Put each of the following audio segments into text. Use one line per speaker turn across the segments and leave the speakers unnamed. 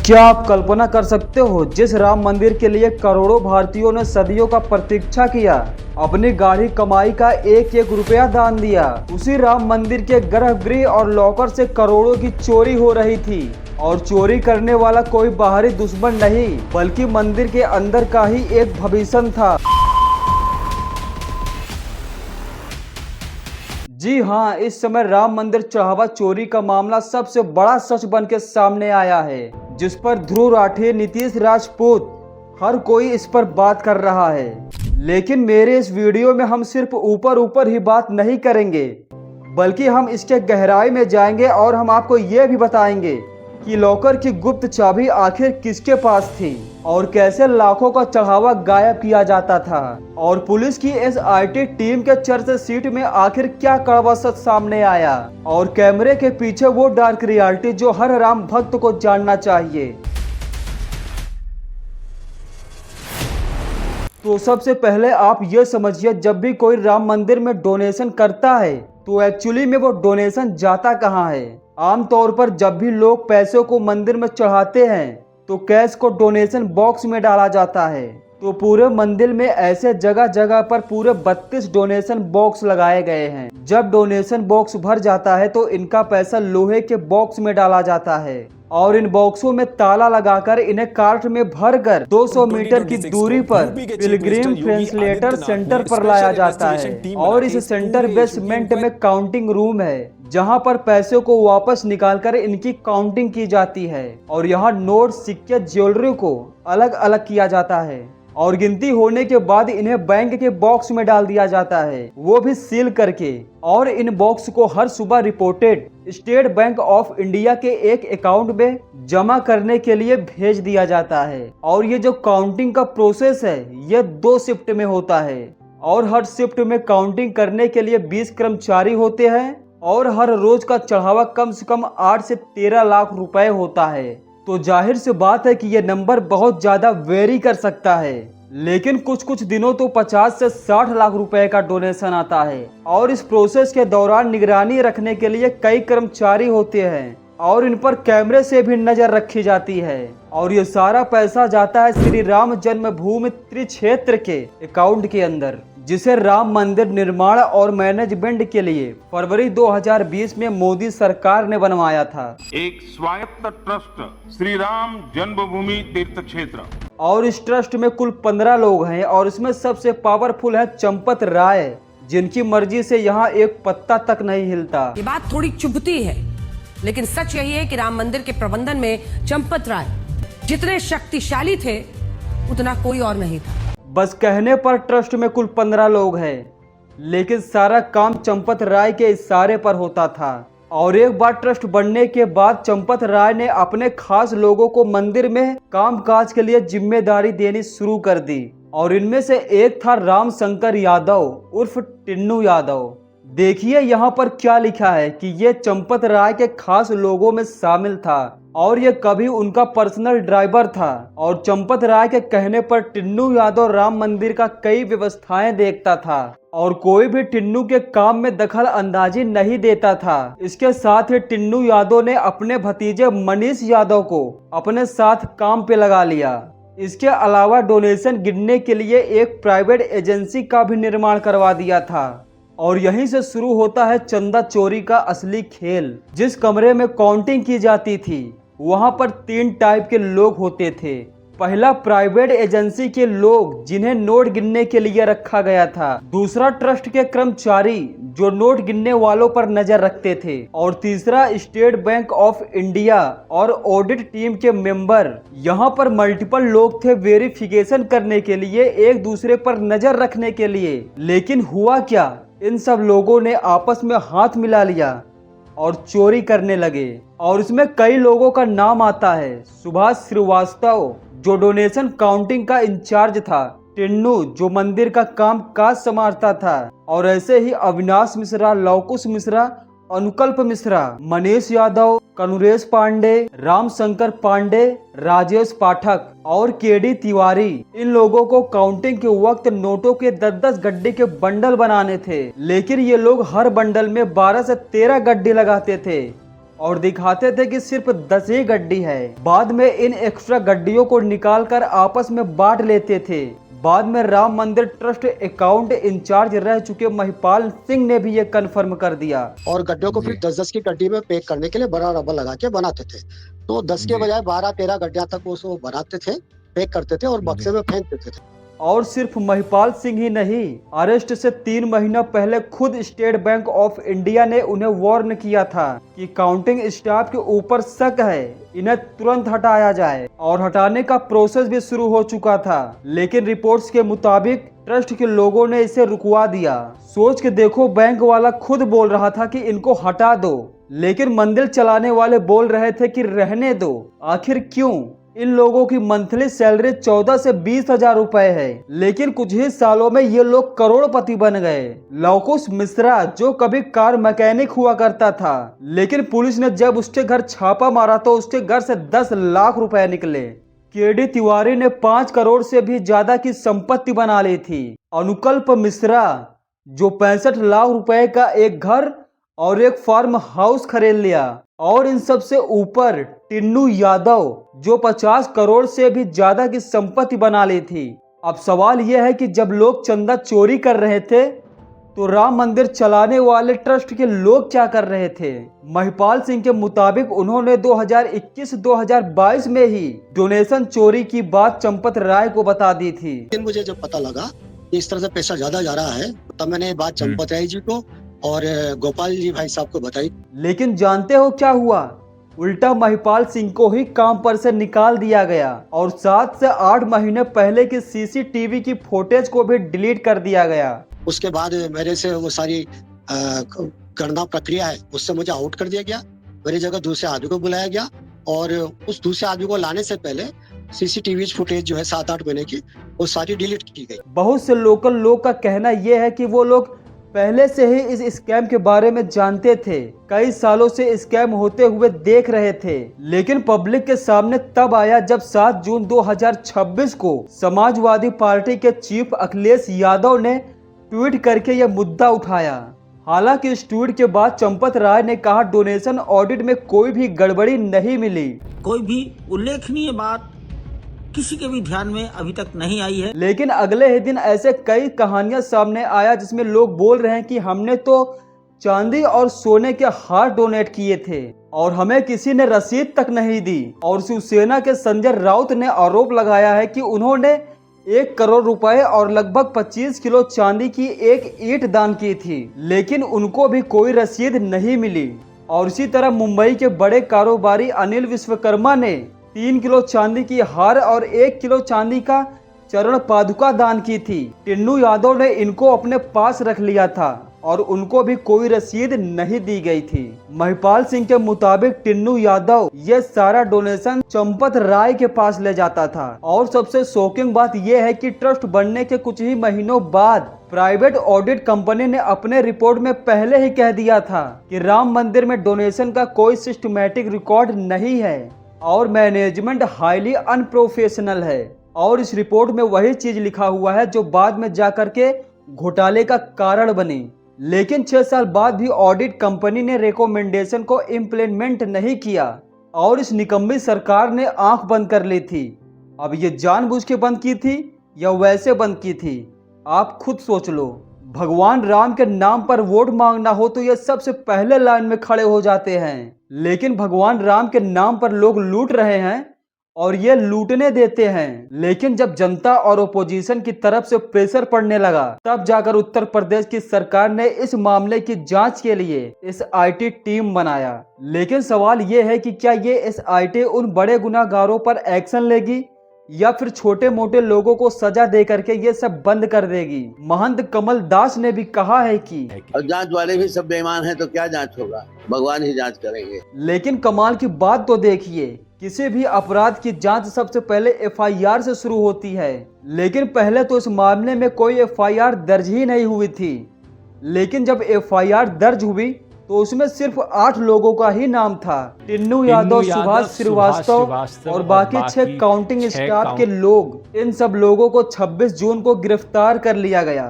क्या आप कल्पना कर सकते हो, जिस राम मंदिर के लिए करोड़ों भारतीयों ने सदियों का प्रतीक्षा किया, अपनी गाढ़ी कमाई का एक एक रुपया दान दिया, उसी राम मंदिर के गर्भगृह और लॉकर से करोड़ों की चोरी हो रही थी। और चोरी करने वाला कोई बाहरी दुश्मन नहीं, बल्कि मंदिर के अंदर का ही एक भविष्य था। जी हाँ, इस समय राम मंदिर चढ़ावा चोरी का मामला सबसे बड़ा सच बन के सामने आया है, जिस पर ध्रुव राठी, नीतीश राजपूत, हर कोई इस पर बात कर रहा है। लेकिन मेरे इस वीडियो में हम सिर्फ ऊपर ऊपर ही बात नहीं करेंगे, बल्कि हम इसके गहराई में जाएंगे और हम आपको ये भी बताएंगे कि लॉकर की गुप्त चाबी आखिर किसके पास थी और कैसे लाखों का चढ़ावा गायब किया जाता था, और पुलिस की एसआईटी टीम के चर्चा सीट में आखिर क्या कड़वा सच सामने आया, और कैमरे के पीछे वो डार्क रियलिटी जो हर राम भक्त को जानना चाहिए। तो सबसे पहले आप ये समझिए, जब भी कोई राम मंदिर में डोनेशन करता है तो एक्चुअली में वो डोनेशन जाता कहाँ है। आमतौर पर जब भी लोग पैसों को मंदिर में चढ़ाते हैं तो कैश को डोनेशन बॉक्स में डाला जाता है। तो पूरे मंदिर में ऐसे जगह जगह पर पूरे 32 डोनेशन बॉक्स लगाए गए हैं। जब डोनेशन बॉक्स भर जाता है तो इनका पैसा लोहे के बॉक्स में डाला जाता है और इन बॉक्सों में ताला लगाकर इन्हें कार्ट में भरकर 200 मीटर की दूरी पर पिलग्रिम ट्रांसलेटर सेंटर पर लाया जाता है। और इस सेंटर बेसमेंट में काउंटिंग रूम है, जहां पर पैसों को वापस निकालकर इनकी काउंटिंग की जाती है। और यहाँ नोट, सिक्के, ज्वेलरी को अलग अलग किया जाता है और गिनती होने के बाद इन्हें बैंक के बॉक्स में डाल दिया जाता है, वो भी सील करके। और इन बॉक्स को हर सुबह reported state bank of India के एक अकाउंट में जमा करने के लिए भेज दिया जाता है। और ये जो काउंटिंग का प्रोसेस है, ये 2 शिफ्ट में होता है और हर शिफ्ट में काउंटिंग करने के लिए 20 कर्मचारी होते हैं और हर रोज का चढ़ावा कम से कम 8 से 13 लाख रुपए होता है। तो जाहिर सी बात है कि ये नंबर बहुत ज्यादा वेरी कर सकता है, लेकिन कुछ कुछ दिनों तो 50 से 60 लाख रुपए का डोनेशन आता है। और इस प्रोसेस के दौरान निगरानी रखने के लिए कई कर्मचारी होते हैं और इन पर कैमरे से भी नजर रखी जाती है। और ये सारा पैसा जाता है श्री राम जन्मभूमि त्रिक्षेत्र के अकाउंट के अंदर, जिसे राम मंदिर निर्माण और मैनेजमेंट के लिए फरवरी 2020 में मोदी सरकार ने बनवाया था।
एक स्वायत्त ट्रस्ट श्री राम जन्मभूमि तीर्थ क्षेत्र।
और इस ट्रस्ट में कुल 15 लोग हैं और इसमें सबसे पावरफुल है चंपत राय, जिनकी मर्जी से यहाँ एक पत्ता तक नहीं हिलता।
ये बात थोड़ी चुभती है, लेकिन सच यही है कि राम मंदिर के प्रबंधन में चंपत राय जितने शक्तिशाली थे उतना कोई और नहीं था।
बस कहने पर ट्रस्ट में कुल 15 लोग हैं, लेकिन सारा काम चंपत राय के इशारे पर होता था। और एक बार ट्रस्ट बनने के बाद चंपत राय ने अपने खास लोगों को मंदिर में कामकाज के लिए जिम्मेदारी देनी शुरू कर दी। और इनमें से एक था राम शंकर यादव उर्फ टिन्नू यादव। देखिए यहाँ पर क्या लिखा है कि ये चंपत राय के खास लोगों में शामिल था और ये कभी उनका पर्सनल ड्राइवर था। और चंपत राय के कहने पर टिन्नू यादव राम मंदिर का कई व्यवस्थाएं देखता था और कोई भी टिन्नू के काम में दखल अंदाजी नहीं देता था। इसके साथ ही टिन्नू यादव ने अपने भतीजे मनीष यादव को अपने साथ काम पे लगा लिया। इसके अलावा डोनेशन गिनने के लिए एक प्राइवेट एजेंसी का भी निर्माण करवा दिया था। और यहीं से शुरू होता है चंदा चोरी का असली खेल। जिस कमरे में काउंटिंग की जाती थी वहां पर 3 टाइप के लोग होते थे। पहला, प्राइवेट एजेंसी के लोग जिन्हें नोट गिनने के लिए रखा गया था। दूसरा, ट्रस्ट के कर्मचारी जो नोट गिनने वालों पर नजर रखते थे। और तीसरा, स्टेट बैंक ऑफ इंडिया और ऑडिट टीम के मेंबर। यहाँ पर मल्टीपल लोग थे वेरिफिकेशन करने के लिए, एक दूसरे पर नजर रखने के लिए। लेकिन हुआ क्या, इन सब लोगों ने आपस में हाथ मिला लिया और चोरी करने लगे। और इसमें कई लोगों का नाम आता है। सुभाष श्रीवास्तव जो डोनेशन काउंटिंग का इंचार्ज था, टिन्नू जो मंदिर का काम काज संभालता था, और ऐसे ही अविनाश मिश्रा, लवकुश मिश्रा, अनुकल्प मिश्रा, मनीष यादव, कनुरेश पांडे, राम शंकर पांडे, राजेश पाठक और केडी तिवारी। इन लोगों को काउंटिंग के वक्त नोटों के 10-10 गड्ढे के बंडल बनाने थे, लेकिन ये लोग हर बंडल में 12 से 13 गड्ढे लगाते थे। और दिखाते थे कि सिर्फ 10 ही गड्डी है। बाद में इन एक्स्ट्रा गड्डियों को निकालकर आपस में बांट लेते थे। बाद में राम मंदिर ट्रस्ट अकाउंट इंचार्ज रह चुके महिपाल सिंह ने भी ये कन्फर्म कर दिया।
और गड्ढों को फिर 10-10 की गड्डी में पैक करने के लिए बड़ा रबर लगा के बनाते थे। तो 10 के बजाय 12-13 गड्ढियां तक वो बनाते थे, पैक करते थे और बक्से में फेंक देते थे।
और सिर्फ महिपाल सिंह ही नहीं, अरेस्ट से 3 महीना पहले खुद स्टेट बैंक ऑफ इंडिया ने उन्हें वार्न किया था कि काउंटिंग स्टाफ के ऊपर शक है, इन्हें तुरंत हटाया जाए। और हटाने का प्रोसेस भी शुरू हो चुका था, लेकिन रिपोर्ट्स के मुताबिक ट्रस्ट के लोगों ने इसे रुकवा दिया। सोच के देखो, बैंक वाला खुद बोल रहा था कि इनको हटा दो, लेकिन मंदिर चलाने वाले बोल रहे थे कि रहने दो। आखिर क्यों? इन लोगों की मंथली सैलरी 14 से 20 हजार रुपए है, लेकिन कुछ ही सालों में ये लोग करोड़पति बन गए। लवकुश मिश्रा जो कभी कार मैकेनिक हुआ करता था, लेकिन पुलिस ने जब उसके घर छापा मारा तो उसके घर से 10 लाख रुपए निकले। केडी तिवारी ने 5 करोड़ से भी ज्यादा की संपत्ति बना ली थी। अनुकल्प मिश्रा जो 65 लाख रुपए का एक घर और एक फार्म हाउस खरीद लिया। और इन सब से ऊपर टिन्नू यादव जो 50 करोड़ से भी ज्यादा की संपत्ति बना ली थी। अब सवाल यह है कि जब लोग चंदा चोरी कर रहे थे तो राम मंदिर चलाने वाले ट्रस्ट के लोग क्या कर रहे थे? महिपाल सिंह के मुताबिक उन्होंने 2021-2022 में ही डोनेशन चोरी की बात चंपत राय को बता दी थी।
लेकिन मुझे जब पता लगा कि इस तरह से पैसा ज्यादा जा रहा है, तब मैंने बात चंपत राय जी को और गोपाल जी भाई साहब को बताई।
लेकिन जानते हो क्या हुआ? उल्टा महिपाल सिंह को ही काम पर से निकाल दिया गया और 7 से 8 महीने पहले की सीसीटीवी की फुटेज को भी डिलीट कर दिया गया।
उसके बाद मेरे से वो सारी गणना प्रक्रिया है, उससे मुझे आउट कर दिया गया। मेरी जगह दूसरे आदमी को बुलाया गया और उस दूसरे आदमी को लाने से पहले सीसीटीवी फुटेज जो है 7-8 महीने की, वो सारी डिलीट की गई।
बहुत से लोकल लोग का कहना यह है कि वो लोग पहले से ही इस स्कैम के बारे में जानते थे, कई सालों से स्कैम होते हुए देख रहे थे, लेकिन पब्लिक के सामने तब आया जब 7 जून 2026 को समाजवादी पार्टी के चीफ अखिलेश यादव ने ट्वीट करके यह मुद्दा उठाया। हालांकि इस ट्वीट के बाद चंपत राय ने कहा डोनेशन ऑडिट में कोई भी गड़बड़ी नहीं मिली,
कोई भी उल्लेखनीय बात किसी के भी ध्यान में अभी तक नहीं आई है।
लेकिन अगले ही दिन ऐसे कई कहानियां सामने आया जिसमें लोग बोल रहे हैं कि हमने तो चांदी और सोने के हार डोनेट किए थे और हमें किसी ने रसीद तक नहीं दी। और शिवसेना के संजय राउत ने आरोप लगाया है कि उन्होंने 1 करोड़ रुपए और लगभग 25 किलो चांदी की एक ईंट दान की थी, लेकिन उनको भी कोई रसीद नहीं मिली। और इसी तरह मुंबई के बड़े कारोबारी अनिल विश्वकर्मा ने 3 किलो चांदी की हार और 1 किलो चांदी का चरण पादुका दान की थी। टिन्नू यादव ने इनको अपने पास रख लिया था और उनको भी कोई रसीद नहीं दी गई थी। महिपाल सिंह के मुताबिक टिन्नू यादव ये सारा डोनेशन चंपत राय के पास ले जाता था। और सबसे शॉकिंग बात यह है कि ट्रस्ट बनने के कुछ ही महीनों बाद प्राइवेट ऑडिट कंपनी ने अपने रिपोर्ट में पहले ही कह दिया था कि राम मंदिर में डोनेशन का कोई सिस्टमैटिक रिकॉर्ड नहीं है और मैनेजमेंट हाईली अनप्रोफेशनल है। और इस रिपोर्ट में वही चीज लिखा हुआ है जो बाद में जाकर के घोटाले का कारण बनी। लेकिन 6 साल बाद भी ऑडिट कंपनी ने रिकमेंडेशन को इम्प्लीमेंट नहीं किया और इस निकम्मी सरकार ने आंख बंद कर ली थी। अब ये जानबूझ के बंद की थी या वैसे बंद की थी, आप खुद सोच लो। भगवान राम के नाम पर वोट मांगना हो तो ये सबसे पहले लाइन में खड़े हो जाते हैं, लेकिन भगवान राम के नाम पर लोग लूट रहे हैं और ये लूटने देते हैं। लेकिन जब जनता और ओपोजिशन की तरफ से प्रेशर पड़ने लगा तब जाकर उत्तर प्रदेश की सरकार ने इस मामले की जांच के लिए SIT टीम बनाया। लेकिन सवाल ये है कि क्या ये SIT उन बड़े गुनाहगारों पर एक्शन लेगी या फिर छोटे मोटे लोगों को सजा दे करके ये सब बंद कर देगी। महंत कमल दास ने भी कहा है कि
और जांच वाले भी सब बेईमान हैं तो क्या जांच होगा, भगवान ही जांच करेंगे।
लेकिन कमाल की बात तो देखिए, किसी भी अपराध की जांच सबसे पहले FIR से शुरू होती है, लेकिन पहले तो इस मामले में कोई FIR दर्ज ही नहीं हुई थी। लेकिन जब FIR दर्ज हुई तो उसमें सिर्फ 8 लोगों का ही नाम था, टिन्नू यादव, सुभाष श्रीवास्तव और बाकी 6 काउंटिंग स्टाफ के लोग। इन सब लोगों को 26 जून को गिरफ्तार कर लिया गया।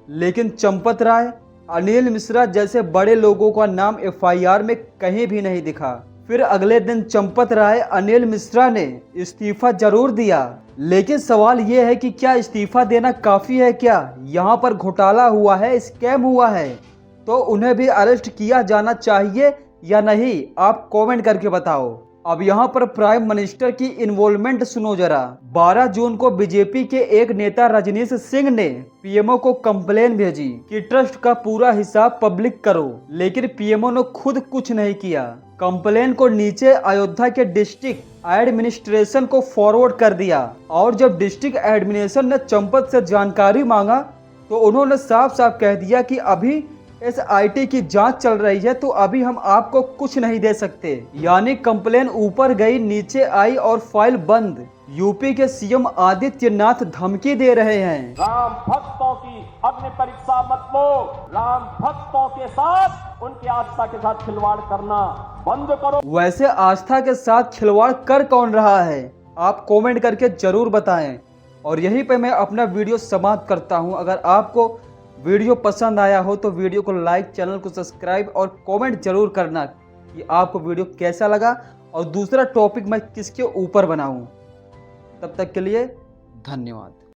लेकिन चंपत राय, अनिल मिश्रा जैसे बड़े लोगों का नाम FIR में कहीं भी नहीं दिखा। फिर अगले दिन चंपत राय अनिल मिश्रा ने इस्तीफा जरूर दिया, लेकिन सवाल ये है कि क्या इस्तीफा देना काफी है? क्या यहाँ पर घोटाला हुआ है, स्कैम हुआ है, तो उन्हें भी अरेस्ट किया जाना चाहिए या नहीं? आप कमेंट करके बताओ। अब यहाँ पर प्राइम मिनिस्टर की इन्वॉल्वमेंट सुनो जरा। 12 जून को बीजेपी के एक नेता रजनीश सिंह ने पीएमओ को कंप्लेन भेजी कि ट्रस्ट का पूरा हिसाब पब्लिक करो, लेकिन पीएमओ ने खुद कुछ नहीं किया। कंप्लेन को नीचे अयोध्या के डिस्ट्रिक्ट एडमिनिस्ट्रेशन को फॉरवर्ड कर दिया, और जब डिस्ट्रिक्ट एडमिनिस्ट्रेशन ने चंपत से जानकारी मांगा तो उन्होंने साफ साफ कह दिया कि अभी SIT की जांच चल रही है, तो अभी हम आपको कुछ नहीं दे सकते। यानी कंप्लेन ऊपर गई, नीचे आई और फाइल बंद। यूपी के CM आदित्यनाथ धमकी दे रहे हैं,
राम भक्तों की अग्नि परीक्षा मत लो, राम भक्तों के साथ उनकी आस्था के साथ खिलवाड़ करना बंद करो।
वैसे आस्था के साथ खिलवाड़ कर कौन रहा है? आप कमेंट करके जरूर बताएं। और यहीं पे मैं अपना वीडियो समाप्त करता हूं। अगर आपको वीडियो पसंद आया हो तो वीडियो को लाइक, चैनल को सब्सक्राइब और कमेंट जरूर करना कि आपको वीडियो कैसा लगा और दूसरा टॉपिक मैं किसके ऊपर बनाऊं। तब तक के लिए धन्यवाद।